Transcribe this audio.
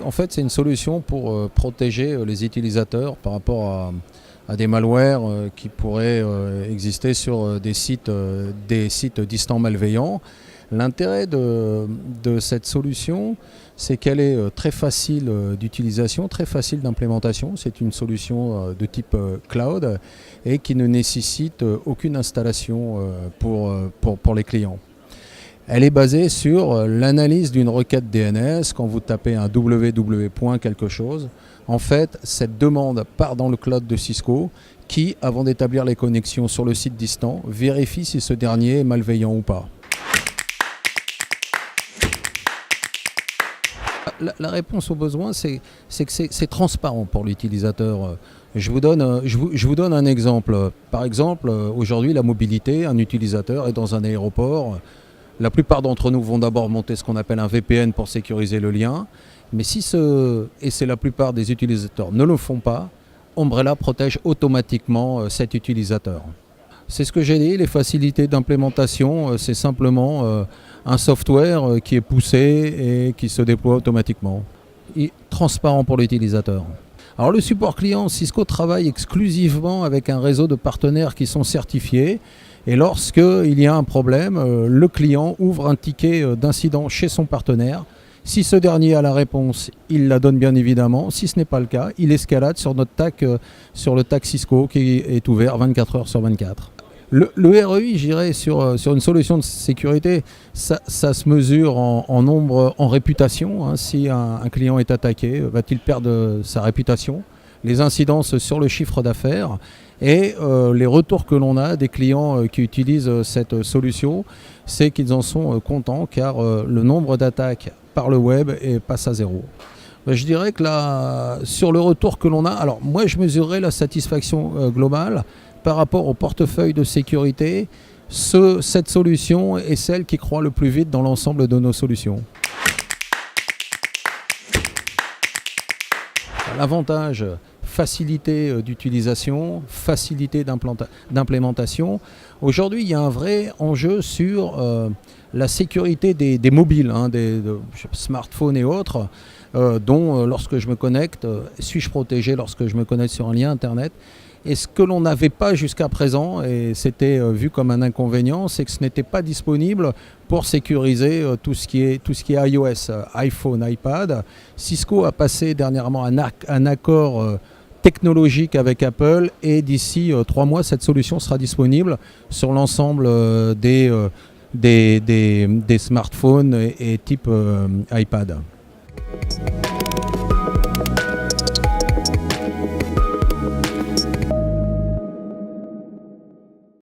En fait, c'est une solution pour protéger les utilisateurs par rapport à des malwares qui pourraient exister sur des sites distants malveillants. L'intérêt de cette solution, c'est qu'elle est très facile d'utilisation, très facile d'implémentation. C'est une solution de type cloud et qui ne nécessite aucune installation pour les clients. Elle est basée sur l'analyse d'une requête DNS. Quand vous tapez un www. Quelque chose, en fait, cette demande part dans le cloud de Cisco qui, avant d'établir les connexions sur le site distant, vérifie si ce dernier est malveillant ou pas. La réponse aux besoins, c'est que c'est transparent pour l'utilisateur. Je vous donne un exemple. Par exemple, aujourd'hui, la mobilité, un utilisateur est dans un aéroport. La plupart d'entre nous vont d'abord monter ce qu'on appelle un VPN pour sécuriser le lien. Mais et c'est la plupart des utilisateurs ne le font pas, Umbrella protège automatiquement cet utilisateur. C'est ce que j'ai dit, les facilités d'implémentation, c'est simplement un software qui est poussé et qui se déploie automatiquement. Et transparent pour l'utilisateur. Alors le support client, Cisco travaille exclusivement avec un réseau de partenaires qui sont certifiés. Et lorsqu'il y a un problème, le client ouvre un ticket d'incident chez son partenaire. Si ce dernier a la réponse, il la donne bien évidemment. Si ce n'est pas le cas, il escalade sur notre TAC, sur le TAC Cisco qui est ouvert 24 heures sur 24. Le ROI, je dirais, sur une solution de sécurité, ça se mesure en nombre, en réputation. Hein. Si un client est attaqué, va-t-il perdre sa réputation? Les incidences sur le chiffre d'affaires et les retours que l'on a des clients qui utilisent cette solution, c'est qu'ils en sont contents car le nombre d'attaques par le web passe à zéro. Je dirais que là, sur le retour que l'on a, alors moi je mesurerais la satisfaction globale par rapport au portefeuille de sécurité. Cette solution est celle qui croît le plus vite dans l'ensemble de nos solutions. L'avantage, facilité d'utilisation, facilité d'implémentation. Aujourd'hui, il y a un vrai enjeu sur la sécurité des mobiles, hein, des smartphones et autres, dont lorsque je me connecte, suis-je protégé lorsque je me connecte sur un lien Internet? Et ce que l'on n'avait pas jusqu'à présent, et c'était vu comme un inconvénient, c'est que ce n'était pas disponible pour sécuriser tout ce qui est iOS, iPhone, iPad. Cisco a passé dernièrement un accord technologique avec Apple et d'ici 3 mois, cette solution sera disponible sur l'ensemble des smartphones et type iPad.